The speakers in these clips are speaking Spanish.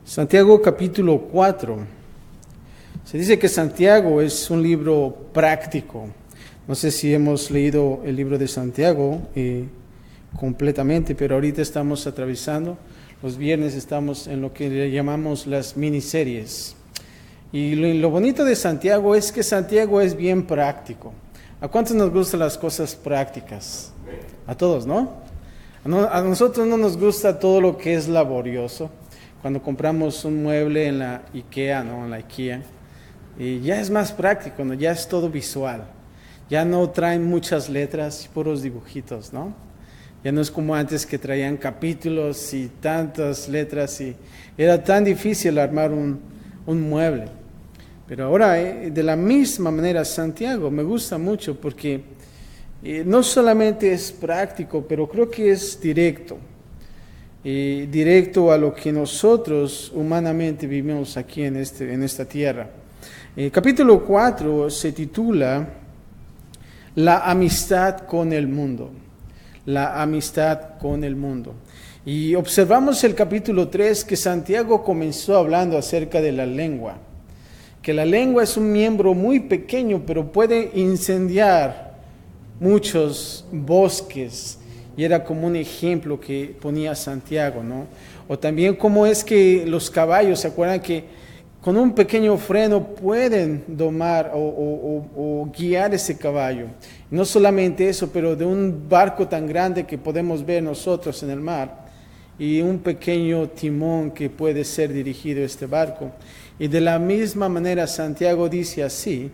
Santiago capítulo 4. Se dice que Santiago es un libro práctico. No sé si hemos leído el libro de Santiago completamente, pero ahorita estamos atravesando, los viernes estamos en lo que le llamamos las miniseries. Y lo bonito de Santiago es que Santiago es bien práctico. ¿A cuántos nos gustan las cosas prácticas? A todos, ¿no? A nosotros no nos gusta todo lo que es laborioso. Cuando compramos un mueble en la IKEA, ¿no? En la IKEA, ya es más práctico, ¿no? Ya es todo visual. Ya no traen muchas letras y puros dibujitos, ¿no? Ya no es como antes que traían capítulos y tantas letras y era tan difícil armar un mueble. Pero ahora, de la misma manera, Santiago me gusta mucho porque no solamente es práctico, pero creo que es directo. Directo a lo que nosotros humanamente vivimos aquí en esta tierra. Capítulo 4 se titula La amistad con el mundo. La amistad con el mundo. Y observamos el capítulo 3 que Santiago comenzó hablando acerca de la lengua. Que la lengua es un miembro muy pequeño, pero puede incendiar muchos bosques. Y era como un ejemplo que ponía Santiago, ¿no? O también cómo es que los caballos, ¿se acuerdan que con un pequeño freno pueden domar o guiar ese caballo? No solamente eso, pero de un barco tan grande que podemos ver nosotros en el mar y un pequeño timón que puede ser dirigido a este barco. Y de la misma manera Santiago dice así,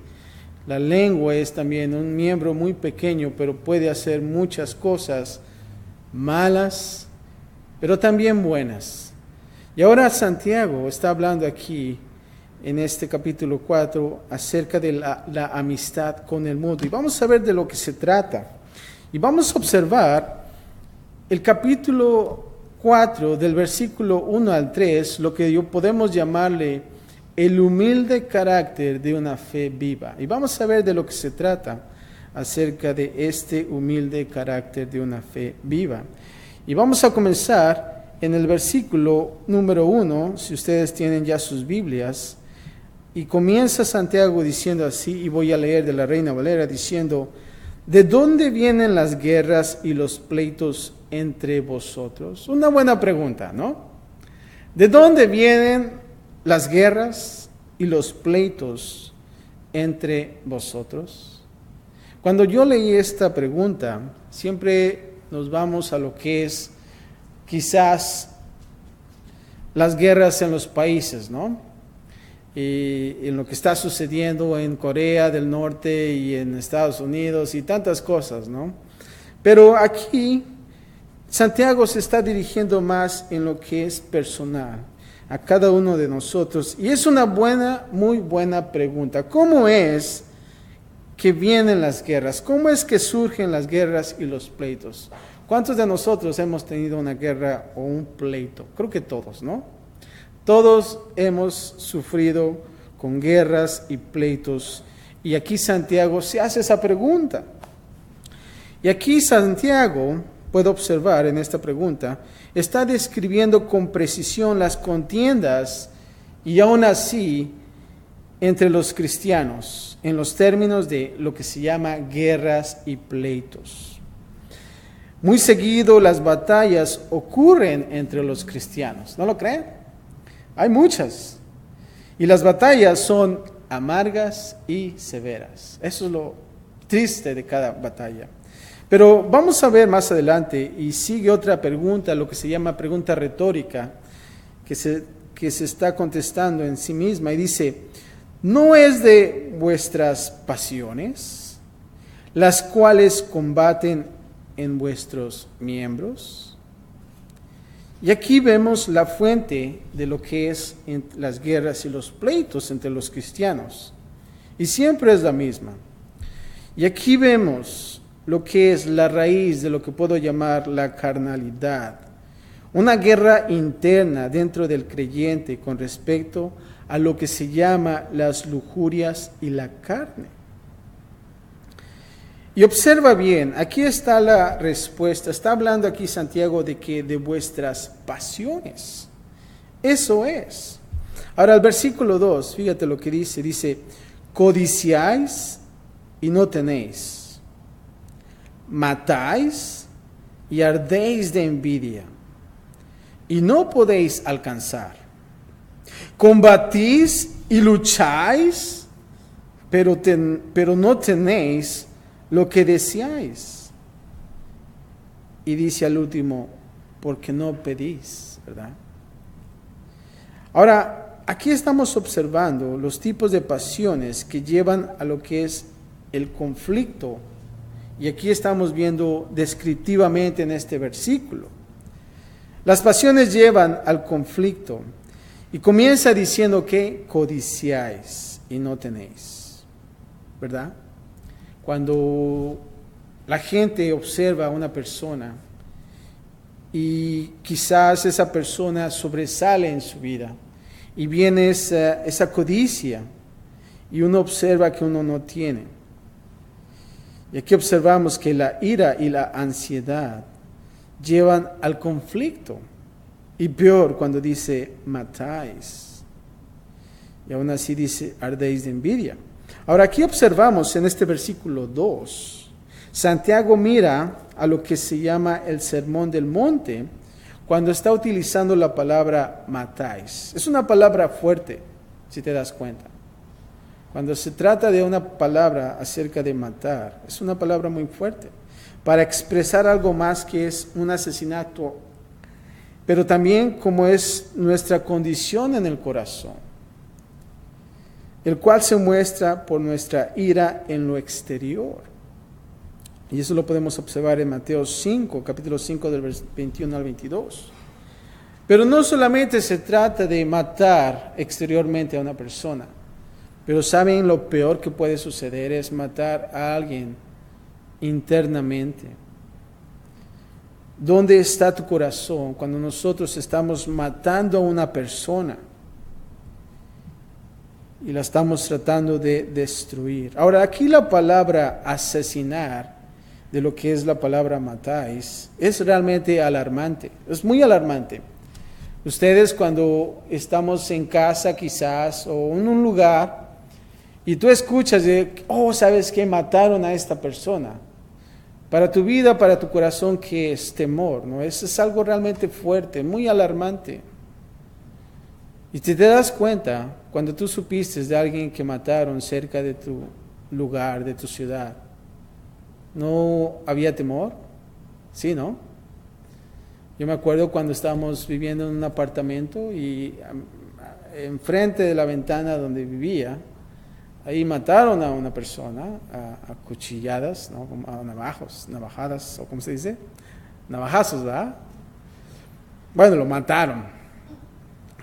la lengua es también un miembro muy pequeño, pero puede hacer muchas cosas malas, pero también buenas. Y ahora Santiago está hablando aquí, en este capítulo 4, acerca de la amistad con el mundo. Y vamos a ver de lo que se trata. Y vamos a observar el capítulo 4, del versículo 1 al 3, lo que podemos llamarle el humilde carácter de una fe viva. Y vamos a ver de lo que se trata acerca de este humilde carácter de una fe viva. Y vamos a comenzar en el versículo número 1, si ustedes tienen ya sus Biblias, y comienza Santiago diciendo así, y voy a leer de la Reina Valera, diciendo, ¿de dónde vienen las guerras y los pleitos entre vosotros? Una buena pregunta, ¿no? ¿De dónde vienen las guerras y los pleitos entre vosotros? Cuando yo leí esta pregunta, siempre nos vamos a lo que es quizás las guerras en los países, ¿no? Y en lo que está sucediendo en Corea del Norte y en Estados Unidos y tantas cosas, ¿no? Pero aquí Santiago se está dirigiendo más en lo que es personal, a cada uno de nosotros. Y es una muy buena pregunta. ¿Cómo es que vienen las guerras? ¿Cómo es que surgen las guerras y los pleitos? ¿Cuántos de nosotros hemos tenido una guerra o un pleito? Creo que todos, ¿no? Todos hemos sufrido con guerras y pleitos. Y aquí Santiago se hace esa pregunta. Y aquí Santiago, puedo observar en esta pregunta, está describiendo con precisión las contiendas y aún así entre los cristianos, en los términos de lo que se llama guerras y pleitos. Muy seguido las batallas ocurren entre los cristianos, ¿no lo creen? Hay muchas. Y las batallas son amargas y severas. Eso es lo triste de cada batalla. Pero vamos a ver más adelante, y sigue otra pregunta, lo que se llama pregunta retórica, que se está contestando en sí misma, y dice, ¿no es de vuestras pasiones, las cuales combaten en vuestros miembros? Y aquí vemos la fuente de lo que es las guerras y los pleitos entre los cristianos. Y siempre es la misma. Y aquí vemos lo que es la raíz de lo que puedo llamar la carnalidad. Una guerra interna dentro del creyente con respecto a lo que se llama las lujurias y la carne. Y observa bien, aquí está la respuesta. Está hablando aquí Santiago de que de vuestras pasiones. Eso es. Ahora el versículo 2, fíjate lo que dice, codiciáis y no tenéis, matáis y ardéis de envidia y no podéis alcanzar, combatís y lucháis, pero no tenéis lo que deseáis. Y dice al último, porque no pedís, ¿verdad? Ahora, aquí estamos observando los tipos de pasiones que llevan a lo que es el conflicto. Y aquí estamos viendo descriptivamente en este versículo. Las pasiones llevan al conflicto. Y comienza diciendo que codiciáis y no tenéis, ¿verdad? Cuando la gente observa a una persona y quizás esa persona sobresale en su vida y viene esa codicia y uno observa que uno no tiene. Y aquí observamos que la ira y la ansiedad llevan al conflicto. Y peor cuando dice matáis. Y aún así dice ardéis de envidia. Ahora aquí observamos en este versículo 2, Santiago mira a lo que se llama el Sermón del Monte cuando está utilizando la palabra matáis. Es una palabra fuerte, si te das cuenta. Cuando se trata de una palabra acerca de matar, es una palabra muy fuerte para expresar algo más que es un asesinato, pero también como es nuestra condición en el corazón, el cual se muestra por nuestra ira en lo exterior. Y eso lo podemos observar en Mateo 5, capítulo 5 del 21 al 22. Pero no solamente se trata de matar exteriormente a una persona, pero ¿saben lo peor que puede suceder? Es matar a alguien internamente. ¿Dónde está tu corazón cuando nosotros estamos matando a una persona y la estamos tratando de destruir? Ahora, aquí la palabra asesinar, de lo que es la palabra matáis, es realmente alarmante, es muy alarmante. Ustedes cuando estamos en casa quizás o en un lugar y tú escuchas de, ¿sabes qué? Mataron a esta persona. Para tu vida, para tu corazón, ¿qué es? Temor, ¿no? Eso es algo realmente fuerte, muy alarmante. Y te das cuenta, cuando tú supiste de alguien que mataron cerca de tu lugar, de tu ciudad, ¿no había temor? Sí, ¿no? Yo me acuerdo cuando estábamos viviendo en un apartamento y enfrente de la ventana donde vivía, ahí mataron a una persona a cuchilladas, ¿no? A navajadas, o ¿cómo se dice? Navajazos, ¿verdad? Bueno, lo mataron.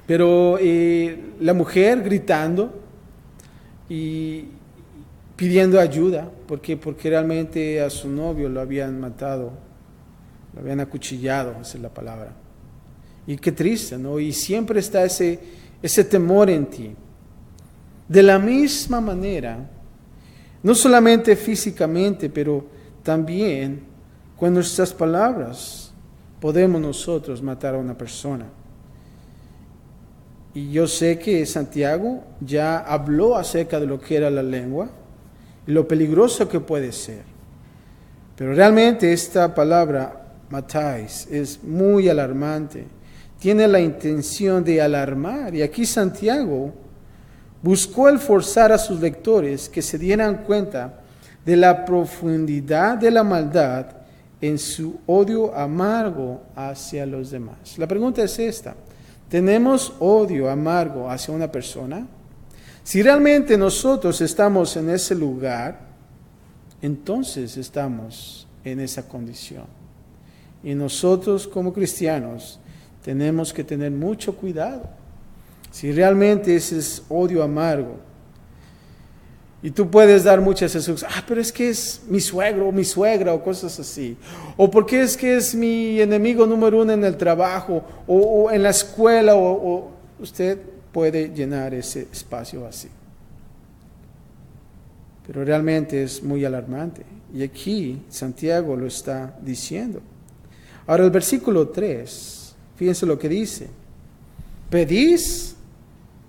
Pero la mujer gritando y pidiendo ayuda, porque realmente a su novio lo habían matado, lo habían acuchillado, esa es la palabra. Y qué triste, ¿no? Y siempre está ese temor en ti. De la misma manera, no solamente físicamente, pero también con nuestras palabras podemos nosotros matar a una persona. Y yo sé que Santiago ya habló acerca de lo que era la lengua y lo peligroso que puede ser. Pero realmente esta palabra, matáis, es muy alarmante. Tiene la intención de alarmar. Y aquí Santiago buscó el forzar a sus lectores que se dieran cuenta de la profundidad de la maldad en su odio amargo hacia los demás. La pregunta es esta: ¿tenemos odio amargo hacia una persona? Si realmente nosotros estamos en ese lugar, entonces estamos en esa condición. Y nosotros como cristianos tenemos que tener mucho cuidado. Si realmente ese es odio amargo, y tú puedes dar muchas excusas, pero es que es mi suegro o mi suegra o cosas así, o porque es que es mi enemigo número uno en el trabajo o en la escuela, o usted puede llenar ese espacio así. Pero realmente es muy alarmante, y aquí Santiago lo está diciendo. Ahora el versículo 3, fíjense lo que dice: Pedís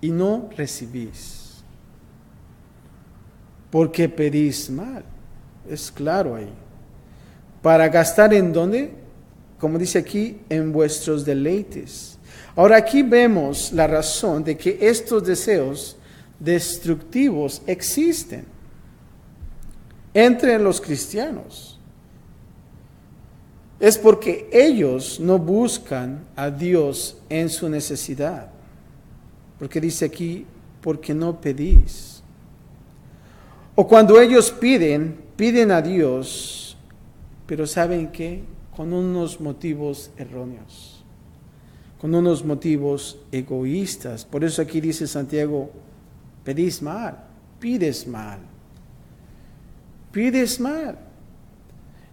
y no recibís, porque pedís mal. Es claro ahí. ¿Para gastar en dónde? Como dice aquí, en vuestros deleites. Ahora aquí vemos la razón de que estos deseos destructivos existen entre los cristianos. Es porque ellos no buscan a Dios en su necesidad. Porque dice aquí, porque no pedís. O cuando ellos piden a Dios, pero ¿saben qué? Con unos motivos erróneos, con unos motivos egoístas. Por eso aquí dice Santiago, pedís mal, pides mal, pides mal.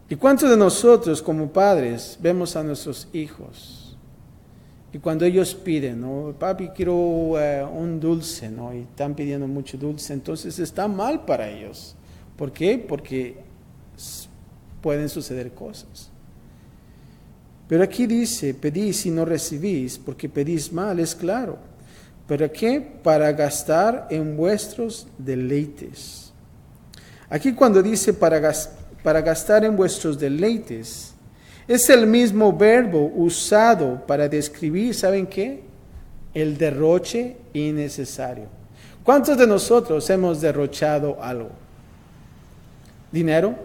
¿Y cuántos de nosotros como padres vemos a nuestros hijos? Y cuando ellos piden, ¿no? Papi, quiero un dulce, ¿no? Y están pidiendo mucho dulce, entonces está mal para ellos. ¿Por qué? Porque pueden suceder cosas. Pero aquí dice, pedís y no recibís, porque pedís mal, es claro. ¿Para qué? Para gastar en vuestros deleites. Aquí cuando dice para gastar en vuestros deleites, es el mismo verbo usado para describir, ¿saben qué? El derroche innecesario. ¿Cuántos de nosotros hemos derrochado algo? ¿Dinero?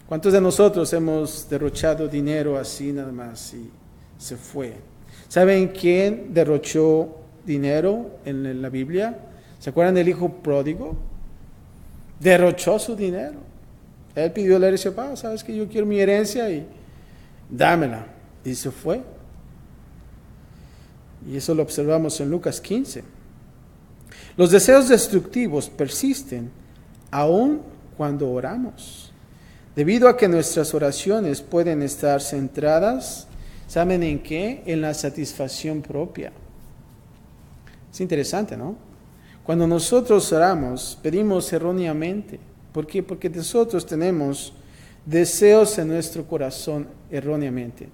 ¿Cuántos de nosotros hemos derrochado dinero así nada más y se fue? ¿Saben quién derrochó dinero en la Biblia? ¿Se acuerdan del hijo pródigo? Derrochó su dinero. Él pidió la herencia, sabes que yo quiero mi herencia y dámela. Y se fue. Y eso lo observamos en Lucas 15. Los deseos destructivos persisten aun cuando oramos. Debido a que nuestras oraciones pueden estar centradas, ¿saben en qué? En la satisfacción propia. Es interesante, ¿no? Cuando nosotros oramos, pedimos erróneamente. ¿Por qué? Porque nosotros tenemos deseos en nuestro corazón erróneamente.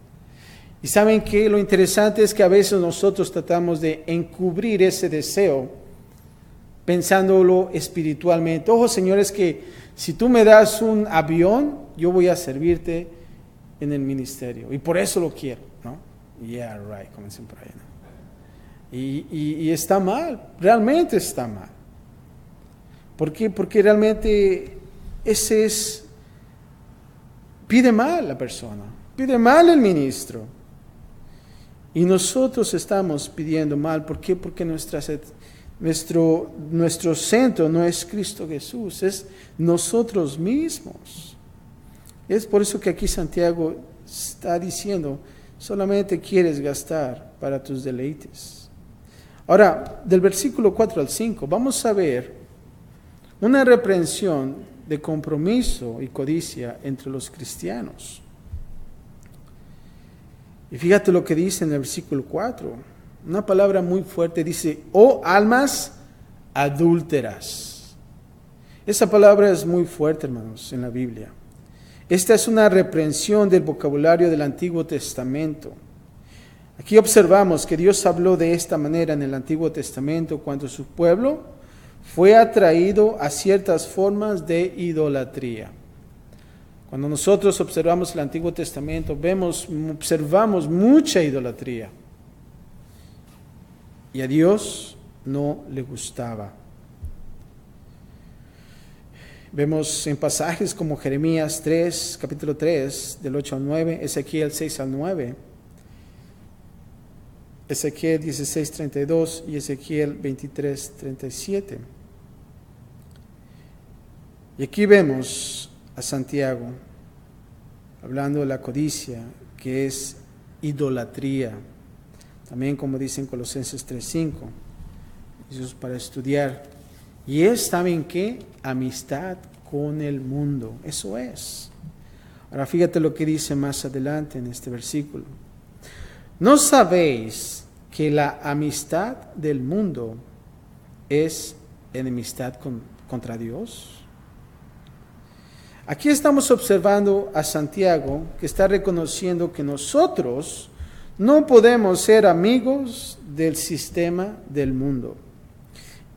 Y ¿saben qué? Lo interesante es que a veces nosotros tratamos de encubrir ese deseo pensándolo espiritualmente. Ojo, Señor, es que si tú me das un avión, yo voy a servirte en el ministerio. Y por eso lo quiero, ¿no? Yeah, right, como dicen por ahí, ¿no? Y está mal, realmente está mal. ¿Por qué? Porque realmente pide mal la persona, pide mal el ministro. Y nosotros estamos pidiendo mal. ¿Por qué? Porque nuestro centro no es Cristo Jesús, es nosotros mismos. Es por eso que aquí Santiago está diciendo, solamente quieres gastar para tus deleites. Ahora, del versículo 4 al 5, vamos a ver una reprensión de compromiso y codicia entre los cristianos. Y fíjate lo que dice en el versículo 4, una palabra muy fuerte, dice, oh almas adúlteras. Esa palabra es muy fuerte, hermanos, en la Biblia. Esta es una reprensión del vocabulario del Antiguo Testamento. Aquí observamos que Dios habló de esta manera en el Antiguo Testamento cuando su pueblo fue atraído a ciertas formas de idolatría. Cuando nosotros observamos el Antiguo Testamento, observamos mucha idolatría. Y a Dios no le gustaba. Vemos en pasajes como Jeremías 3, capítulo 3, del 8 al 9, Ezequiel 6 al 9, Ezequiel 16, 32 y Ezequiel 23, 37. Y aquí vemos a Santiago hablando de la codicia, que es idolatría. También como dice en Colosenses 3:5, eso es para estudiar. Y es también que amistad con el mundo, eso es. Ahora fíjate lo que dice más adelante en este versículo. ¿No sabéis que la amistad del mundo es enemistad contra Dios? Aquí estamos observando a Santiago que está reconociendo que nosotros no podemos ser amigos del sistema del mundo,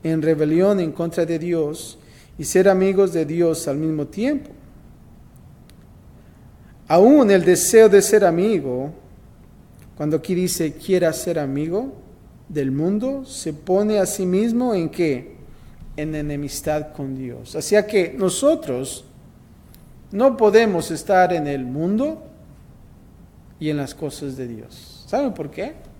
en rebelión en contra de Dios y ser amigos de Dios al mismo tiempo. Aún el deseo de ser amigo, cuando aquí dice quiera ser amigo del mundo, se pone a sí mismo ¿en qué? En enemistad con Dios. Así que nosotros no podemos estar en el mundo y en las cosas de Dios. ¿Saben por qué?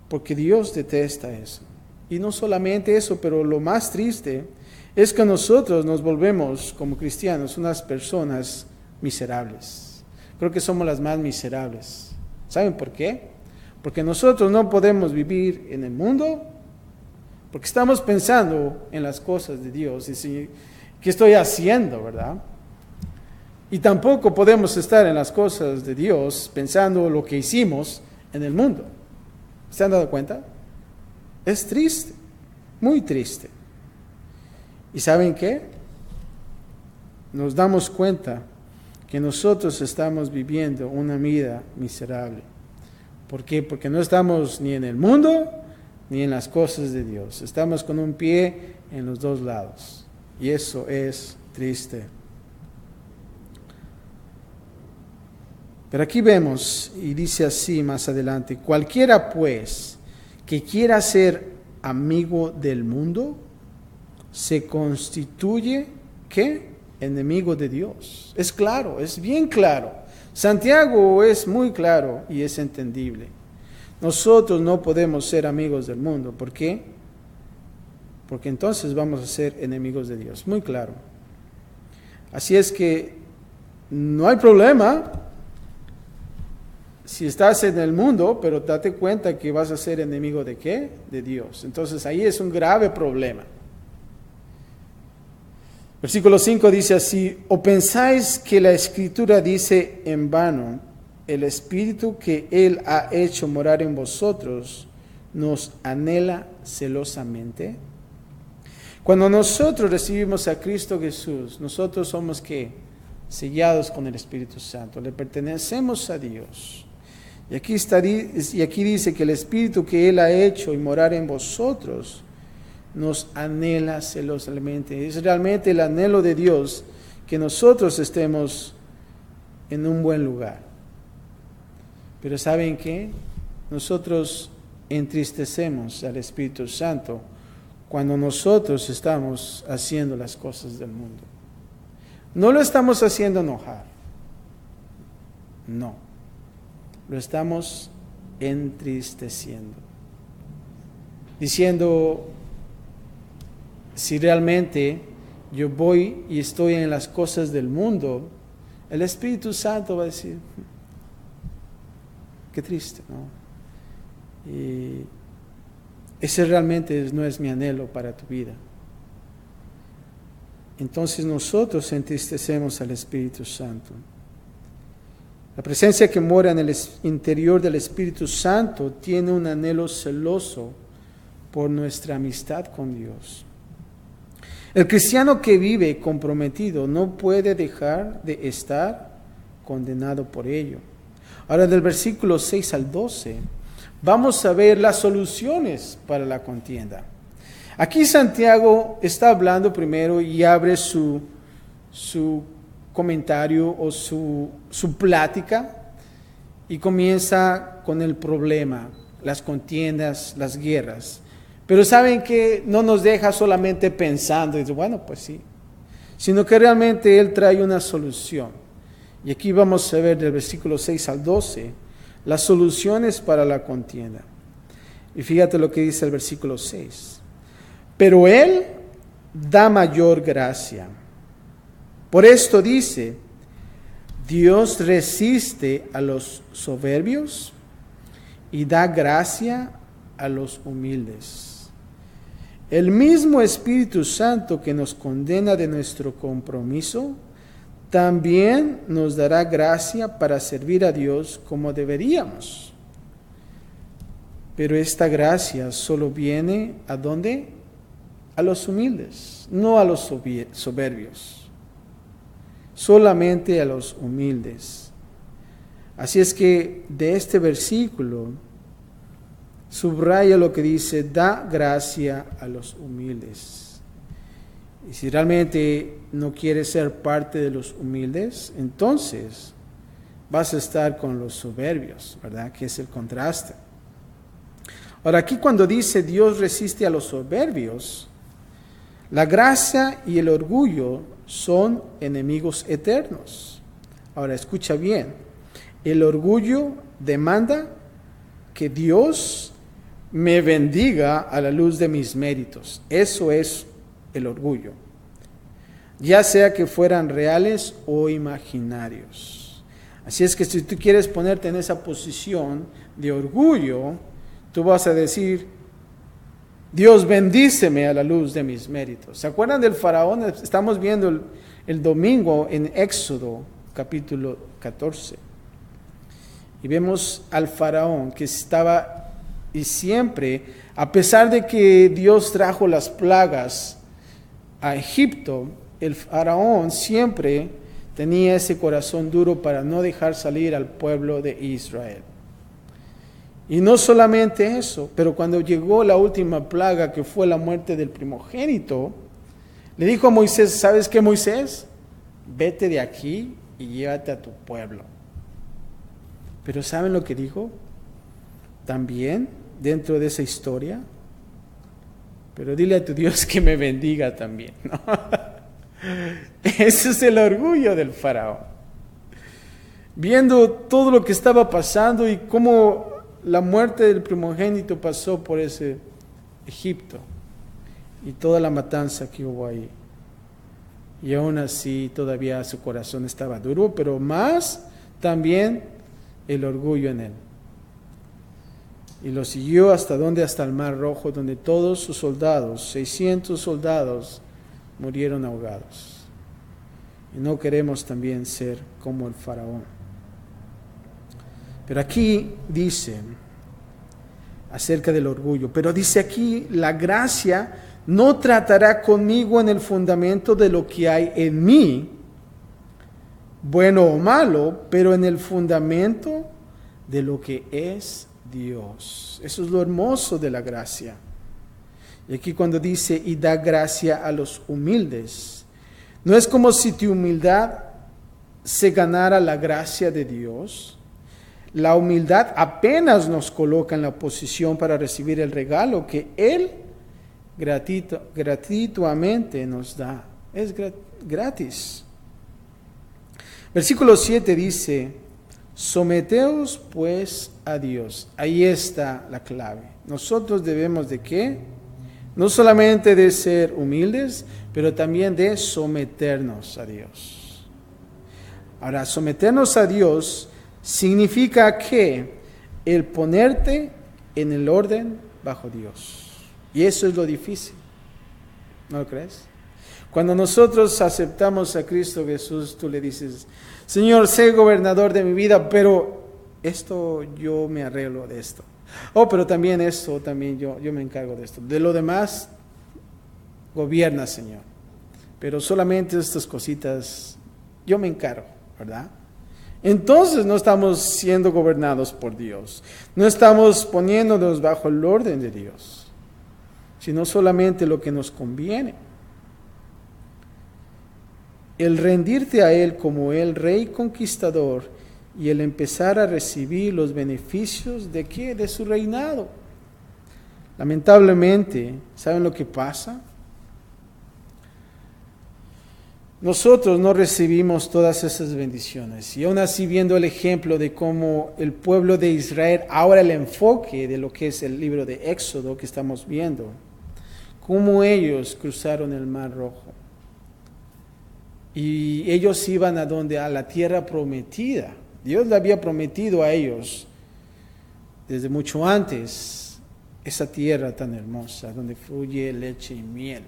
Porque Dios detesta eso. Y no solamente eso, pero lo más triste es que nosotros nos volvemos como cristianos unas personas miserables. Creo que somos las más miserables. ¿Saben por qué? Porque nosotros no podemos vivir en el mundo porque estamos pensando en las cosas de Dios y si, ¿qué estoy haciendo, verdad? Y tampoco podemos estar en las cosas de Dios pensando lo que hicimos en el mundo. ¿Se han dado cuenta? Es triste, muy triste. ¿Y saben qué? Nos damos cuenta que nosotros estamos viviendo una vida miserable. ¿Por qué? Porque no estamos ni en el mundo ni en las cosas de Dios. Estamos con un pie en los dos lados. Y eso es triste. Pero aquí vemos, y dice así más adelante, cualquiera pues que quiera ser amigo del mundo, se constituye, ¿qué? Enemigo de Dios. Es claro, es bien claro. Santiago es muy claro y es entendible. Nosotros no podemos ser amigos del mundo. ¿Por qué? Porque entonces vamos a ser enemigos de Dios. Muy claro. Así es que no hay problema si estás en el mundo, pero date cuenta que vas a ser enemigo de ¿qué? De Dios. Entonces ahí es un grave problema. Versículo 5 dice así: ¿o pensáis que la Escritura dice en vano, el Espíritu que Él ha hecho morar en vosotros nos anhela celosamente? Cuando nosotros recibimos a Cristo Jesús, nosotros somos ¿qué? Sellados con el Espíritu Santo, le pertenecemos a Dios. Y aquí dice que el Espíritu que Él ha hecho y morar en vosotros nos anhela celosamente. Es realmente el anhelo de Dios que nosotros estemos en un buen lugar. Pero ¿saben qué? Nosotros entristecemos al Espíritu Santo cuando nosotros estamos haciendo las cosas del mundo. No lo estamos haciendo enojar. No. Lo estamos entristeciendo. Diciendo, si realmente yo voy y estoy en las cosas del mundo, el Espíritu Santo va a decir, qué triste, ¿no? Y ese realmente no es mi anhelo para tu vida. Entonces nosotros entristecemos al Espíritu Santo. La presencia que mora en el interior del Espíritu Santo tiene un anhelo celoso por nuestra amistad con Dios. El cristiano que vive comprometido no puede dejar de estar condenado por ello. Ahora, del versículo 6 al 12, vamos a ver las soluciones para la contienda. Aquí Santiago está hablando primero y abre su comentario o su plática y comienza con el problema, las contiendas, las guerras. Pero saben que no nos deja solamente pensando y dice, bueno, pues sí, sino que realmente él trae una solución. Y aquí vamos a ver del versículo 6 al 12 las soluciones para la contienda. Y fíjate lo que dice el versículo 6. Pero él da mayor gracia. Por esto dice, Dios resiste a los soberbios y da gracia a los humildes. El mismo Espíritu Santo que nos condena de nuestro compromiso, también nos dará gracia para servir a Dios como deberíamos. Pero esta gracia solo viene ¿a dónde? A los humildes, no a los soberbios. Solamente a los humildes. Así es que de este versículo subraya lo que dice, da gracia a los humildes. Y si realmente no quieres ser parte de los humildes, entonces vas a estar con los soberbios, ¿verdad? Que es el contraste. Ahora, aquí cuando dice Dios resiste a los soberbios, la gracia y el orgullo son enemigos eternos. Ahora, escucha bien. El orgullo demanda que Dios me bendiga a la luz de mis méritos. Eso es el orgullo. Ya sea que fueran reales o imaginarios. Así es que si tú quieres ponerte en esa posición de orgullo, tú vas a decir, Dios bendíceme a la luz de mis méritos. ¿Se acuerdan del faraón? Estamos viendo el domingo en Éxodo capítulo 14. Y vemos al faraón que estaba y siempre, a pesar de que Dios trajo las plagas a Egipto, el faraón siempre tenía ese corazón duro para no dejar salir al pueblo de Israel. Y no solamente eso, pero cuando llegó la última plaga, que fue la muerte del primogénito, le dijo a Moisés, ¿sabes qué, Moisés? Vete de aquí y llévate a tu pueblo. Pero ¿saben lo que dijo? También, dentro de esa historia, pero dile a tu Dios que me bendiga también, ¿no? Ese es el orgullo del faraón. Viendo todo lo que estaba pasando y cómo la muerte del primogénito pasó por ese Egipto y toda la matanza que hubo ahí. Y aún así todavía su corazón estaba duro, pero más también el orgullo en él. Y lo siguió hasta donde, hasta el Mar Rojo, donde todos sus soldados, 600 soldados, murieron ahogados. Y no queremos también ser como el faraón. Pero aquí dice acerca del orgullo, pero dice aquí, la gracia no tratará conmigo en el fundamento de lo que hay en mí, bueno o malo, pero en el fundamento de lo que es Dios. Eso es lo hermoso de la gracia. Y aquí cuando dice, y da gracia a los humildes, no es como si tu humildad se ganara la gracia de Dios. La humildad apenas nos coloca en la posición para recibir el regalo que Él gratuitamente nos da. Es gratis. Versículo 7 dice, someteos pues a Dios. Ahí está la clave. Nosotros debemos de ¿qué? No solamente de ser humildes, pero también de someternos a Dios. Ahora, someternos a Dios significa que el ponerte en el orden bajo Dios. Y eso es lo difícil. ¿No lo crees? Cuando nosotros aceptamos a Cristo Jesús, tú le dices, Señor, sé gobernador de mi vida, pero esto yo me arreglo de esto. Oh, pero también esto, también yo me encargo de esto. De lo demás, gobierna, Señor. Pero solamente estas cositas, yo me encargo, ¿verdad? Entonces no estamos siendo gobernados por Dios. No estamos poniéndonos bajo el orden de Dios, sino solamente lo que nos conviene. El rendirte a Él como el Rey conquistador y el empezar a recibir los beneficios ¿de qué? De su reinado. Lamentablemente, ¿saben lo que pasa? Nosotros no recibimos todas esas bendiciones. Y aún así, viendo el ejemplo de cómo el pueblo de Israel, ahora el enfoque de lo que es el libro de Éxodo que estamos viendo, cómo ellos cruzaron el Mar Rojo. Y ellos iban a donde? A la tierra prometida. Dios le había prometido a ellos desde mucho antes esa tierra tan hermosa donde fluye leche y miel.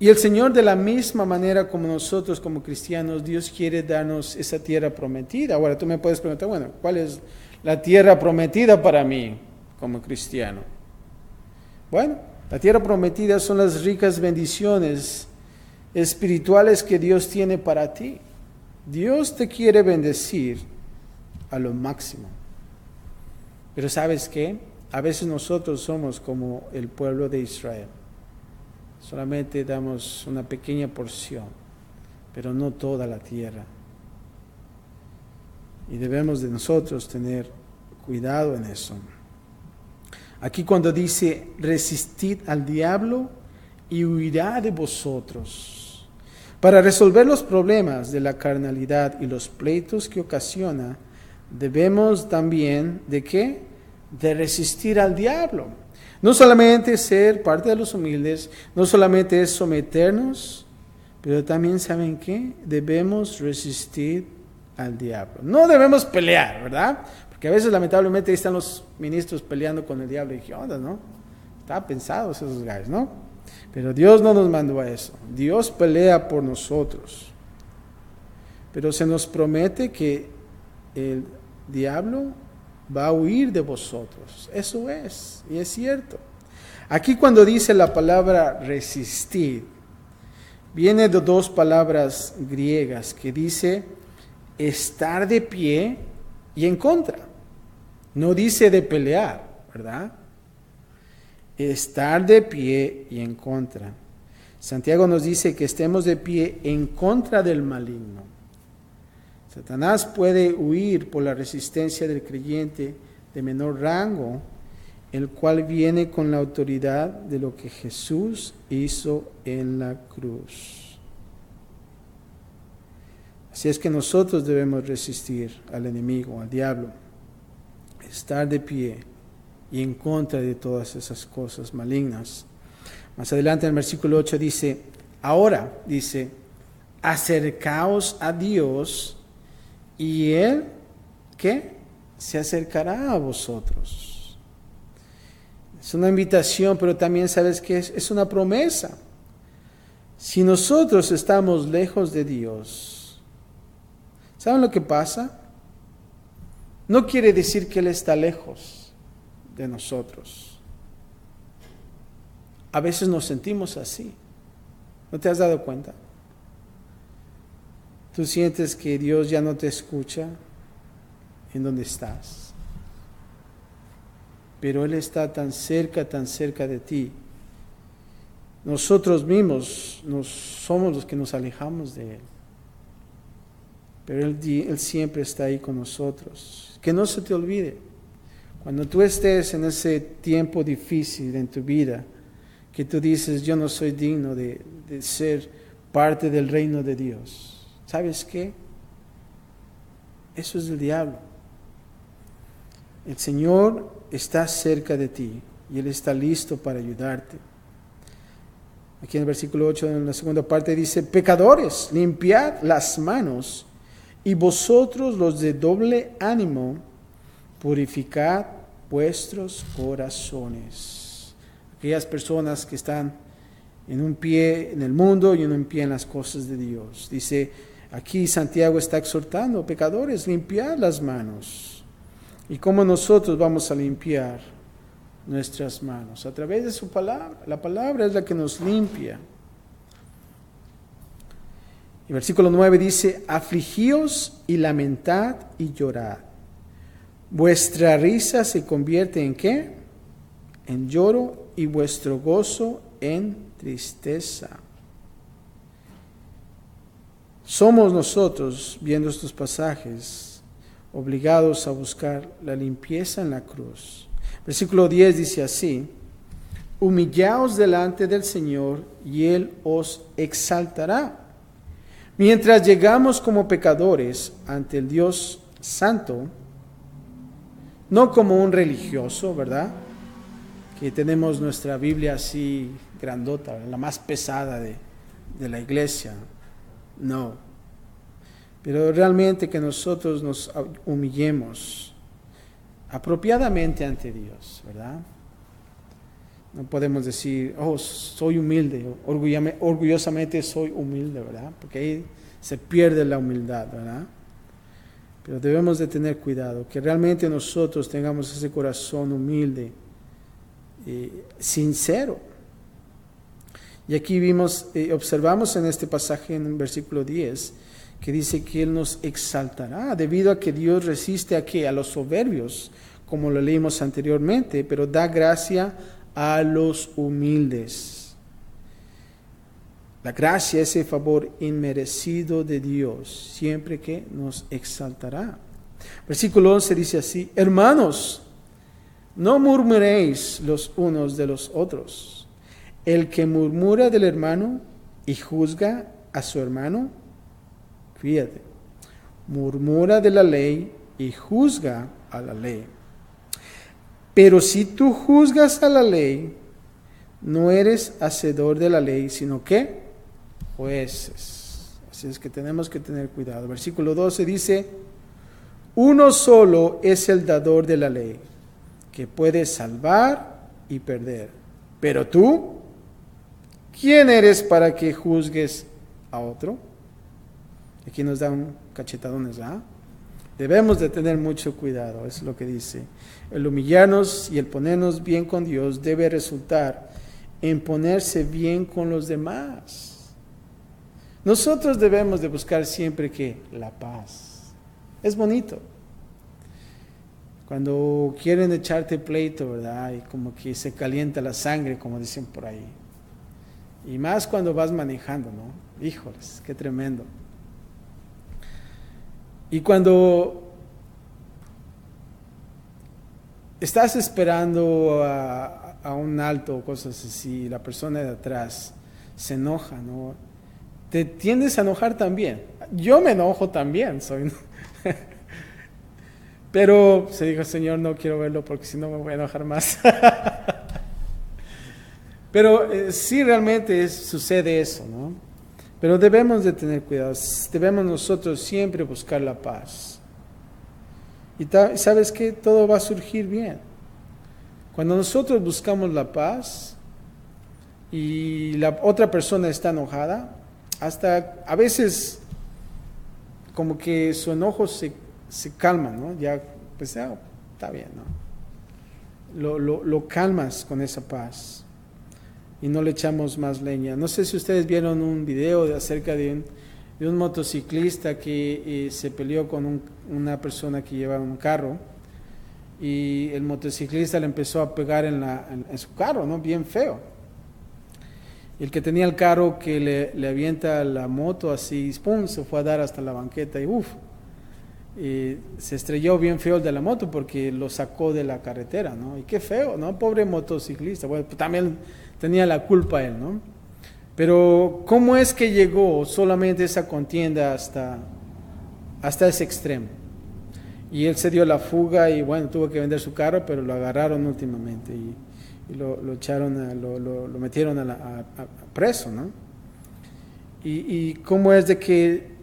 Y el Señor, de la misma manera como nosotros como cristianos, Dios quiere darnos esa tierra prometida. Ahora tú me puedes preguntar, bueno, ¿cuál es la tierra prometida para mí como cristiano? Bueno, la tierra prometida son las ricas bendiciones espirituales que Dios tiene para ti. Dios te quiere bendecir a lo máximo. Pero ¿sabes qué? A veces nosotros somos como el pueblo de Israel. Solamente damos una pequeña porción, pero no toda la tierra. Y debemos de nosotros tener cuidado en eso. Aquí cuando dice, resistid al diablo y huirá de vosotros. Para resolver los problemas de la carnalidad y los pleitos que ocasiona, debemos también, ¿de qué? De resistir al diablo. No solamente ser parte de los humildes, no solamente es someternos, pero también, ¿saben qué? Debemos resistir al diablo. No debemos pelear, ¿verdad? Porque a veces lamentablemente ahí están los ministros peleando con el diablo y ¿qué onda, no? Está pensados esos guys, ¿no? Pero Dios no nos mandó a eso. Dios pelea por nosotros. Pero se nos promete que el diablo va a huir de vosotros. Eso es, y es cierto. Aquí cuando dice la palabra resistir, viene de dos palabras griegas que dice estar de pie y en contra. No dice de pelear, ¿verdad? Estar de pie y en contra. Santiago nos dice que estemos de pie en contra del maligno. Satanás puede huir por la resistencia del creyente de menor rango, el cual viene con la autoridad de lo que Jesús hizo en la cruz. Así es que nosotros debemos resistir al enemigo, al diablo, estar de pie y en contra de todas esas cosas malignas. Más adelante en el versículo 8 dice, ahora, dice, acercaos a Dios y Él, ¿qué? Se acercará a vosotros. Es una invitación, pero también sabes que es una promesa. Si nosotros estamos lejos de Dios, ¿saben lo que pasa? No quiere decir que Él está lejos de nosotros. A veces nos sentimos así. ¿No te has dado cuenta? Tú sientes que Dios ya no te escucha en donde estás. Pero Él está tan cerca de ti. Nosotros mismos somos los que nos alejamos de Él. Pero Él siempre está ahí con nosotros. Que no se te olvide, cuando tú estés en ese tiempo difícil en tu vida, que tú dices, yo no soy digno de ser parte del reino de Dios. ¿Sabes qué? Eso es el diablo. El Señor está cerca de ti y Él está listo para ayudarte. Aquí en el versículo 8, en la segunda parte, dice, pecadores, limpiad las manos, y vosotros los de doble ánimo, purificad vuestros corazones. Aquellas personas que están en un pie en el mundo y en un pie en las cosas de Dios. Dice, aquí Santiago está exhortando, pecadores, limpiad las manos. ¿Y cómo nosotros vamos a limpiar nuestras manos? A través de su palabra. La palabra es la que nos limpia. Y versículo 9 dice, afligíos y lamentad y llorad. Vuestra risa se convierte en ¿qué? En lloro, y vuestro gozo en tristeza. Somos nosotros, viendo estos pasajes, obligados a buscar la limpieza en la cruz. Versículo 10 dice así, humillaos delante del Señor y Él os exaltará. Mientras llegamos como pecadores ante el Dios Santo, no como un religioso, ¿verdad? Que tenemos nuestra Biblia así grandota, la más pesada de la iglesia. No. Pero realmente que nosotros nos humillemos apropiadamente ante Dios, ¿verdad? No podemos decir, oh, soy humilde, orgullosamente soy humilde, ¿verdad? Porque ahí se pierde la humildad, ¿verdad? Pero debemos de tener cuidado, que realmente nosotros tengamos ese corazón humilde, sincero. Y aquí observamos en este pasaje en el versículo 10, que dice que Él nos exaltará, debido a que Dios resiste a los soberbios, como lo leímos anteriormente, pero da gracia a los humildes. La gracia es el favor inmerecido de Dios, siempre que nos exaltará. Versículo 11 dice así: hermanos, no murmuréis los unos de los otros. El que murmura del hermano y juzga a su hermano, fíjate, murmura de la ley y juzga a la ley. Pero si tú juzgas a la ley, no eres hacedor de la ley, sino que jueces. Así es que tenemos que tener cuidado. Versículo 12 dice: uno solo es el dador de la ley, que puede salvar y perder. Pero tú, ¿quién eres para que juzgues a otro? Aquí nos da un cachetadones, ¿ah? Debemos de tener mucho cuidado, es lo que dice. El humillarnos y el ponernos bien con Dios debe resultar en ponerse bien con los demás. Nosotros debemos de buscar siempre que la paz. Es bonito. Cuando quieren echarte pleito, ¿verdad? Y como que se calienta la sangre, como dicen por ahí. Y más cuando vas manejando, ¿no? Híjoles, qué tremendo. Y cuando estás esperando a un alto o cosas así, y la persona de atrás se enoja, ¿no? Te tiendes a enojar también. Yo me enojo también, pero se dijo: Señor, no quiero verlo porque si no me voy a enojar más. Pero sí realmente sucede eso, ¿no? Pero debemos de tener cuidado, debemos nosotros siempre buscar la paz. Y ¿sabes qué? Todo va a surgir bien. Cuando nosotros buscamos la paz y la otra persona está enojada, hasta a veces como que su enojo se calma, ¿no? Ya, pues está bien, ¿no? Lo calmas con esa paz. Y no le echamos más leña. No sé si ustedes vieron un video acerca de un motociclista que se peleó con una persona que llevaba un carro, y el motociclista le empezó a pegar en su carro, ¿no? Bien feo. Y el que tenía el carro que le avienta la moto así, ¡pum!, se fue a dar hasta la banqueta y se estrelló bien feo el de la moto porque lo sacó de la carretera, ¿no? Y qué feo, ¿no? Pobre motociclista. Bueno, pues también tenía la culpa él, ¿no? Pero ¿cómo es que llegó solamente esa contienda hasta ese extremo? Y él se dio la fuga y bueno, tuvo que vender su carro, pero lo agarraron últimamente y lo echaron, lo metieron a preso, ¿no? Y cómo es de que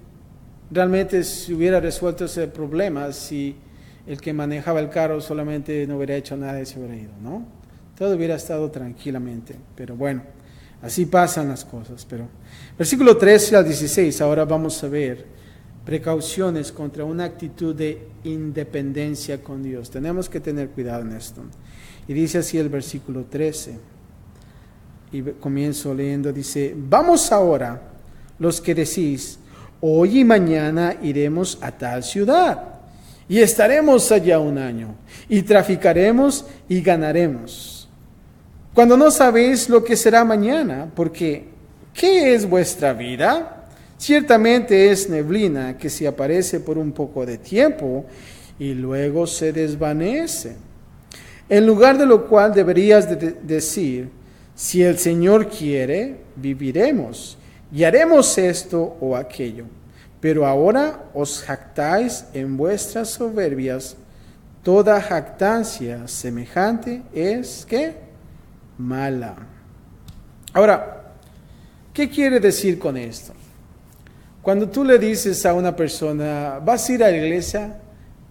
realmente se hubiera resuelto ese problema si el que manejaba el carro solamente no hubiera hecho nada y se hubiera ido, ¿no? Todo hubiera estado tranquilamente, pero bueno, así pasan las cosas. Pero versículo 13 al 16, ahora vamos a ver precauciones contra una actitud de independencia con Dios. Tenemos que tener cuidado en esto. Y dice así el versículo 13, y comienzo leyendo, dice: vamos ahora, los que decís, hoy y mañana iremos a tal ciudad, y estaremos allá un año, y traficaremos y ganaremos. Cuando no sabéis lo que será mañana, porque ¿qué es vuestra vida? Ciertamente es neblina que se aparece por un poco de tiempo y luego se desvanece. En lugar de lo cual deberías decir: si el Señor quiere, viviremos y haremos esto o aquello. Pero ahora os jactáis en vuestras soberbias. Toda jactancia semejante es ¿qué? Mala. Ahora, ¿qué quiere decir con esto? Cuando tú le dices a una persona: ¿vas a ir a la iglesia?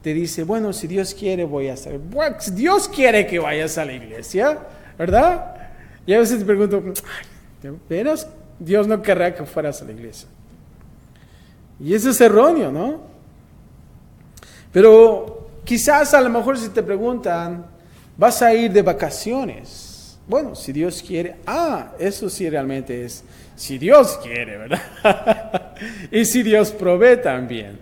Te dice: bueno, si Dios quiere voy a estar. Bueno, si Dios quiere que vayas a la iglesia, ¿verdad? Y a veces te pregunto: ¿de veras Dios no querrá que fueras a la iglesia? Y eso es erróneo, ¿no? Pero quizás a lo mejor si te preguntan: ¿vas a ir de vacaciones? Bueno, si Dios quiere. Eso sí realmente es si Dios quiere, ¿verdad? Y si Dios provee también.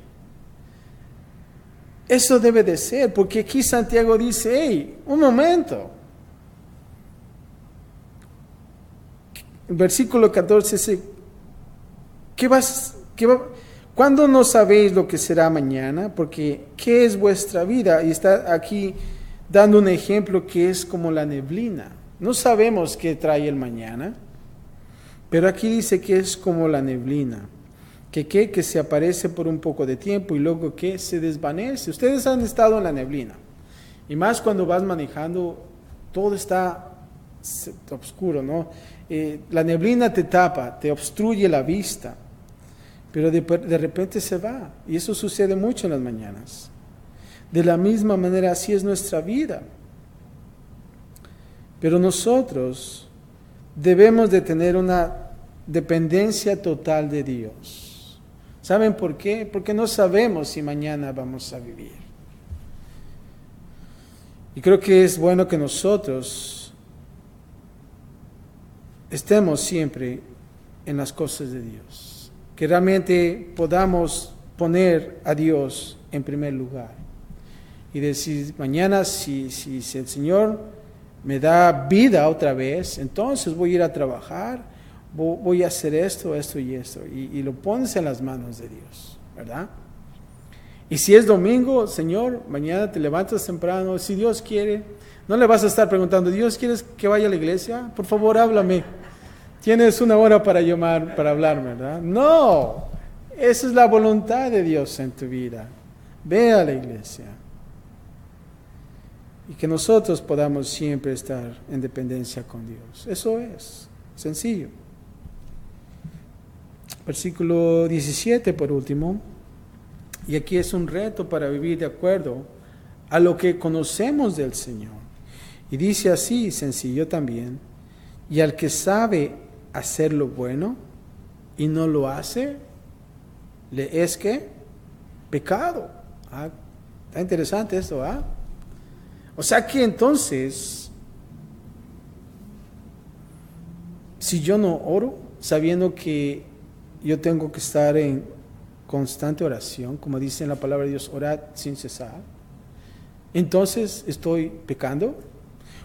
Eso debe de ser, porque aquí Santiago dice, hey, un momento. El versículo 14 dice, ¿cuándo no sabéis lo que será mañana? Porque ¿qué es vuestra vida? Y está aquí dando un ejemplo que es como la neblina. No sabemos qué trae el mañana, pero aquí dice que es como la neblina. Que se aparece por un poco de tiempo y luego que se desvanece. Ustedes han estado en la neblina. Y más cuando vas manejando, todo está oscuro, ¿no? La neblina te tapa, te obstruye la vista. Pero de repente se va. Y eso sucede mucho en las mañanas. De la misma manera, así es nuestra vida. Pero nosotros debemos de tener una dependencia total de Dios. ¿Saben por qué? Porque no sabemos si mañana vamos a vivir. Y creo que es bueno que nosotros estemos siempre en las cosas de Dios. Que realmente podamos poner a Dios en primer lugar. Y decir, mañana si el Señor me da vida otra vez, entonces voy a ir a trabajar, voy a hacer esto y esto. Y lo pones en las manos de Dios, ¿verdad? Y si es domingo, Señor, mañana te levantas temprano, si Dios quiere, no le vas a estar preguntando, Dios, ¿quieres que vaya a la iglesia? Por favor, háblame. Tienes una hora para hablarme, ¿verdad? No, esa es la voluntad de Dios en tu vida. Ve a la iglesia. Y que nosotros podamos siempre estar en dependencia con Dios. Eso es sencillo. Versículo 17 por último. Y aquí es un reto para vivir de acuerdo a lo que conocemos del Señor. Y dice así, sencillo también. Y al que sabe hacer lo bueno y no lo hace, le es que pecado. Está interesante esto, ¿ah? O sea que entonces, si yo no oro, sabiendo que yo tengo que estar en constante oración, como dice en la palabra de Dios, orad sin cesar, entonces estoy pecando.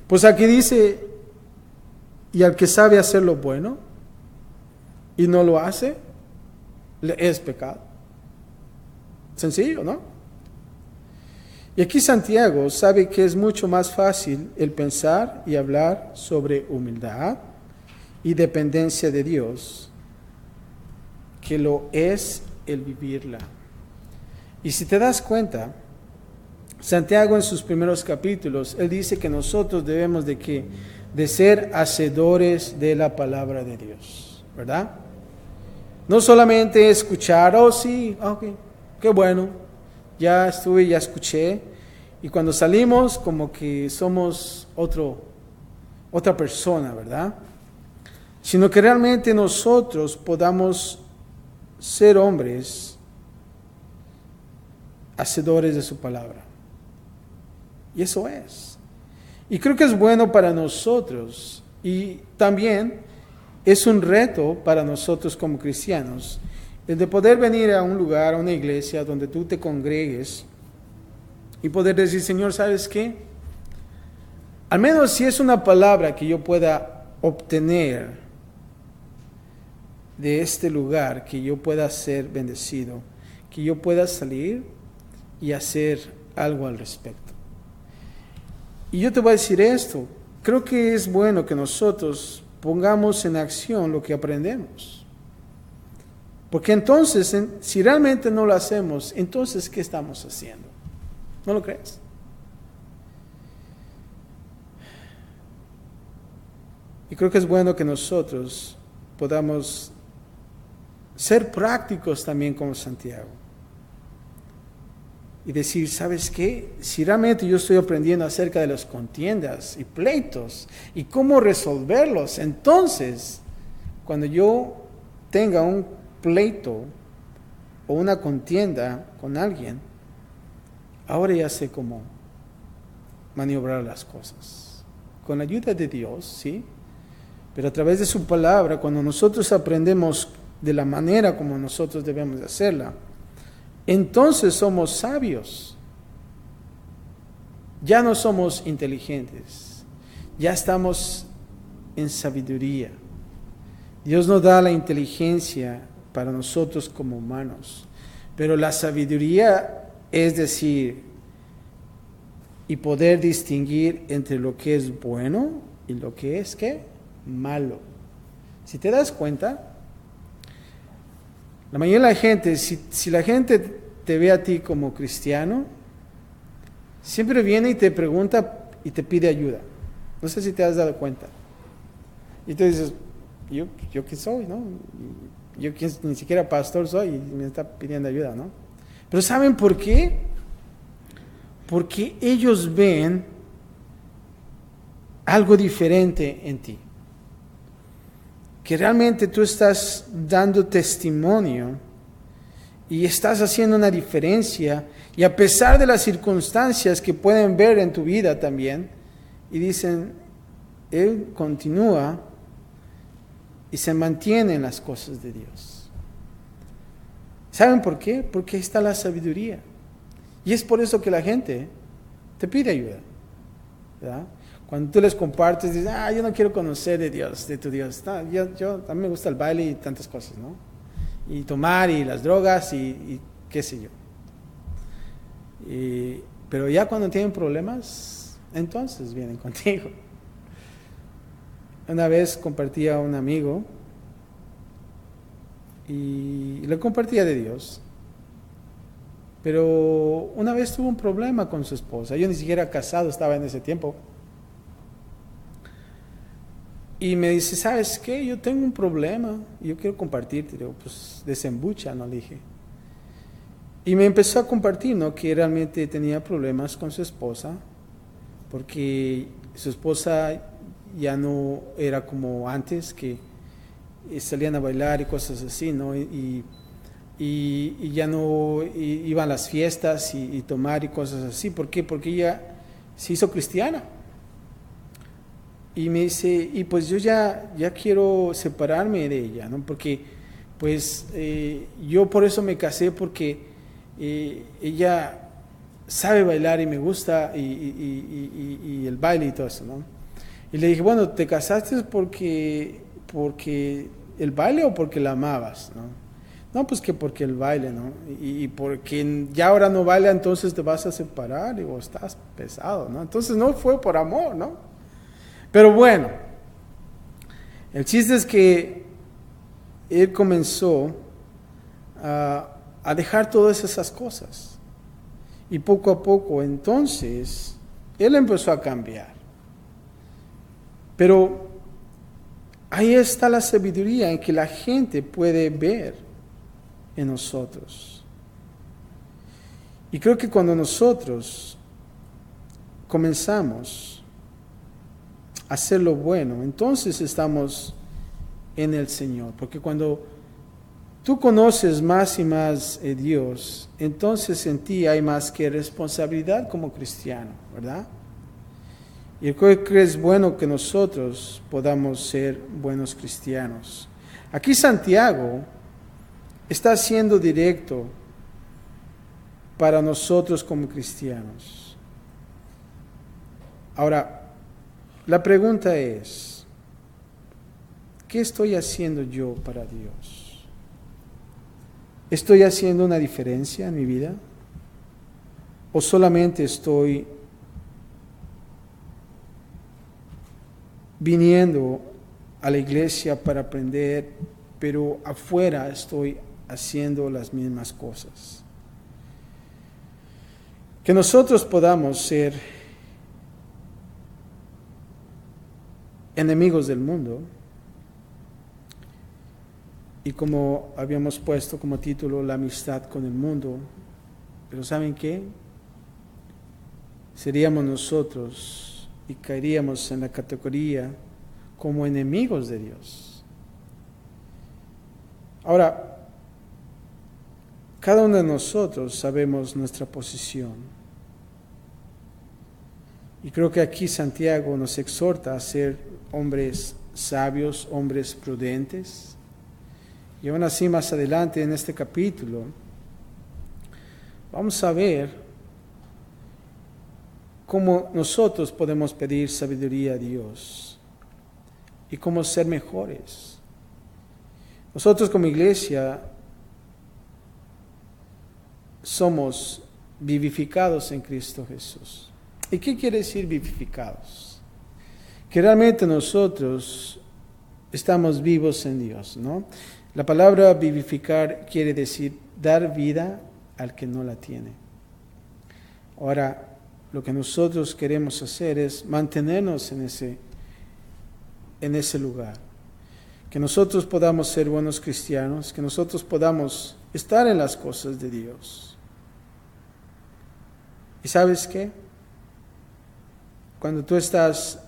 Pues aquí dice, y al que sabe hacer lo bueno y no lo hace, le es pecado. Sencillo, ¿no? Y aquí Santiago sabe que es mucho más fácil el pensar y hablar sobre humildad y dependencia de Dios que lo es el vivirla. Y si te das cuenta, Santiago en sus primeros capítulos, él dice que nosotros debemos de ser hacedores de la palabra de Dios, ¿verdad? No solamente escuchar, oh sí, ok, qué bueno. Ya estuve, ya escuché, y cuando salimos como que somos otra persona, ¿verdad? Sino que realmente nosotros podamos ser hombres hacedores de su palabra. Y eso es. Y creo que es bueno para nosotros, y también es un reto para nosotros como cristianos, el de poder venir a un lugar, a una iglesia donde tú te congregues y poder decir, Señor, ¿sabes qué? Al menos si es una palabra que yo pueda obtener de este lugar, que yo pueda ser bendecido, que yo pueda salir y hacer algo al respecto. Y yo te voy a decir esto, creo que es bueno que nosotros pongamos en acción lo que aprendemos. Porque entonces, si realmente no lo hacemos, entonces, ¿qué estamos haciendo? ¿No lo crees? Y creo que es bueno que nosotros podamos ser prácticos también como Santiago. Y decir, ¿sabes qué? Si realmente yo estoy aprendiendo acerca de las contiendas y pleitos y cómo resolverlos, entonces, cuando yo tenga un pleito o una contienda con alguien, ahora ya sé cómo maniobrar las cosas. Con la ayuda de Dios, ¿sí? Pero a través de su palabra, cuando nosotros aprendemos de la manera como nosotros debemos de hacerla, entonces somos sabios Ya no somos inteligentes, ya estamos en sabiduría. Dios nos da la inteligencia para nosotros como humanos, pero la sabiduría es decir, y poder distinguir entre lo que es bueno y lo que es, ¿qué? Malo. Si te das cuenta, la mayoría de la gente, si la gente te ve a ti como cristiano, siempre viene y te pregunta y te pide ayuda. No sé si te has dado cuenta. Y tú dices, ¿yo qué soy, no? Yo ni siquiera pastor soy y me está pidiendo ayuda, ¿no? Pero ¿saben por qué? Porque ellos ven algo diferente en ti. Que realmente tú estás dando testimonio y estás haciendo una diferencia, y a pesar de las circunstancias que pueden ver en tu vida también, y dicen, él continúa y se mantiene en las cosas de Dios. ¿Saben por qué? Porque ahí está la sabiduría. Y es por eso que la gente te pide ayuda, ¿verdad? Cuando tú les compartes, dices, yo no quiero conocer de Dios, de tu Dios. No, a mí me gusta el baile y tantas cosas, ¿no? Y tomar y las drogas y qué sé yo. Pero ya cuando tienen problemas, entonces vienen contigo. Una vez compartía a un amigo y le compartía de Dios. Pero una vez tuvo un problema con su esposa. Yo ni siquiera casado estaba en ese tiempo. Y me dice, ¿sabes qué? Yo tengo un problema. Yo quiero compartirte. Digo, pues desembucha, ¿no? Le dije. Y me empezó a compartir, ¿no? Que realmente tenía problemas con su esposa. Porque su esposa ya no era como antes, que salían a bailar y cosas así, ¿no? Y ya no iban a las fiestas y tomar y cosas así. ¿Por qué? Porque ella se hizo cristiana. Y me dice, y pues yo ya quiero separarme de ella, ¿no? Porque pues yo por eso me casé, porque ella sabe bailar y me gusta y el baile y todo eso, ¿no? Y le dije, bueno, ¿te casaste porque el baile o porque la amabas, ¿no? No, pues que porque el baile, ¿no? Y porque ya ahora no baila, entonces te vas a separar. Digo, estás pesado, ¿no? Entonces no fue por amor, ¿no? Pero bueno, el chiste es que él comenzó a dejar todas esas cosas. Y poco a poco, entonces, él empezó a cambiar. Pero ahí está la sabiduría en que la gente puede ver en nosotros. Y creo que cuando nosotros comenzamos a hacer lo bueno, entonces estamos en el Señor. Porque cuando tú conoces más y más a Dios, entonces en ti hay más que responsabilidad como cristiano, ¿verdad? Y creo que es bueno que nosotros podamos ser buenos cristianos. Aquí Santiago está siendo directo para nosotros como cristianos. Ahora, la pregunta es, ¿qué estoy haciendo yo para Dios? ¿Estoy haciendo una diferencia en mi vida? ¿O solamente estoy viniendo a la iglesia para aprender, pero afuera estoy haciendo las mismas cosas? Que nosotros podamos ser enemigos del mundo, y como habíamos puesto como título, la amistad con el mundo. Pero ¿saben qué? Seríamos nosotros y caeríamos en la categoría como enemigos de Dios. Ahora, cada uno de nosotros sabemos nuestra posición. Y creo que aquí Santiago nos exhorta a ser hombres sabios, hombres prudentes. Y aún así, más adelante en este capítulo, vamos a ver cómo nosotros podemos pedir sabiduría a Dios y cómo ser mejores. Nosotros como iglesia somos vivificados en Cristo Jesús. ¿Y qué quiere decir vivificados? Que realmente nosotros estamos vivos en Dios, ¿no? La palabra vivificar quiere decir dar vida al que no la tiene. Ahora, lo que nosotros queremos hacer es mantenernos en ese lugar. Que nosotros podamos ser buenos cristianos, que nosotros podamos estar en las cosas de Dios. ¿Y sabes qué? Cuando tú estás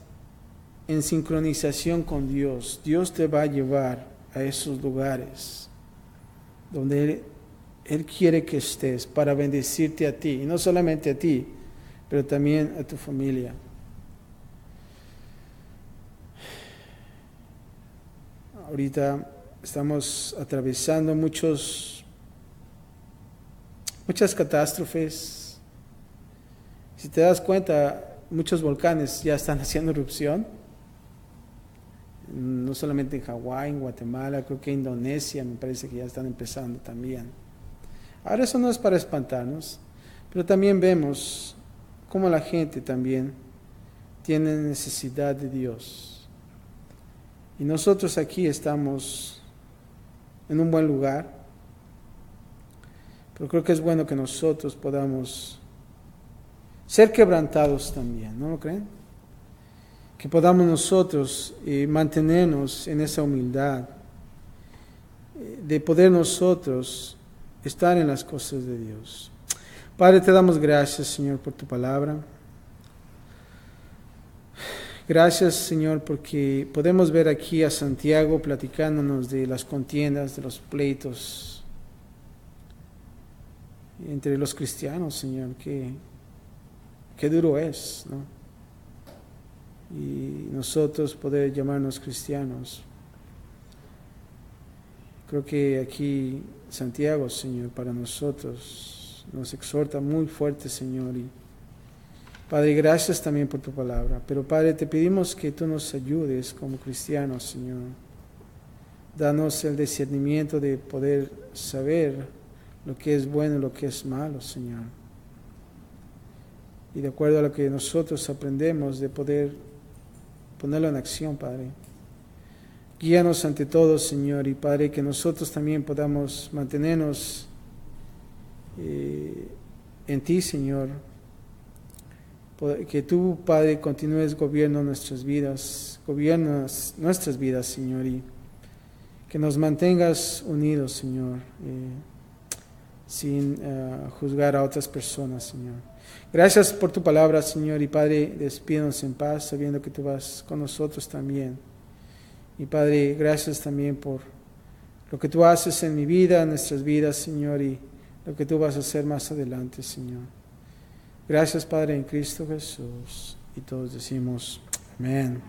en sincronización con Dios, Dios te va a llevar a esos lugares donde Él quiere que estés para bendecirte a ti, y no solamente a ti, pero también a tu familia. Ahorita estamos atravesando muchas catástrofes. Si te das cuenta, muchos volcanes ya están haciendo erupción. No solamente en Hawái, en Guatemala, creo que en Indonesia me parece que ya están empezando también. Ahora eso no es para espantarnos, pero también vemos cómo la gente también tiene necesidad de Dios. Y nosotros aquí estamos en un buen lugar, pero creo que es bueno que nosotros podamos ser quebrantados también, ¿no lo creen? Que podamos nosotros mantenernos en esa humildad, de poder nosotros estar en las cosas de Dios. Padre, te damos gracias, Señor, por tu palabra. Gracias, Señor, porque podemos ver aquí a Santiago platicándonos de las contiendas, de los pleitos entre los cristianos, Señor. Qué duro es, ¿no? Y nosotros poder llamarnos cristianos. Creo que aquí Santiago, Señor, para nosotros nos exhorta muy fuerte, Señor. Y Padre, gracias también por tu palabra. Pero Padre, te pedimos que tú nos ayudes como cristianos, Señor. Danos el discernimiento de poder saber lo que es bueno y lo que es malo, Señor. Y de acuerdo a lo que nosotros aprendemos, de poder ponerlo en acción, Padre. Guíanos ante todo, Señor, y Padre, que nosotros también podamos mantenernos en ti, Señor. Que tú, Padre, continúes gobiernas nuestras vidas, Señor, y que nos mantengas unidos, Señor, sin juzgar a otras personas, Señor. Gracias por tu palabra, Señor, y Padre, despídanos en paz, sabiendo que tú vas con nosotros también. Y Padre, gracias también por lo que tú haces en mi vida, en nuestras vidas, Señor, y lo que tú vas a hacer más adelante, Señor. Gracias, Padre, en Cristo Jesús. Y todos decimos, amén.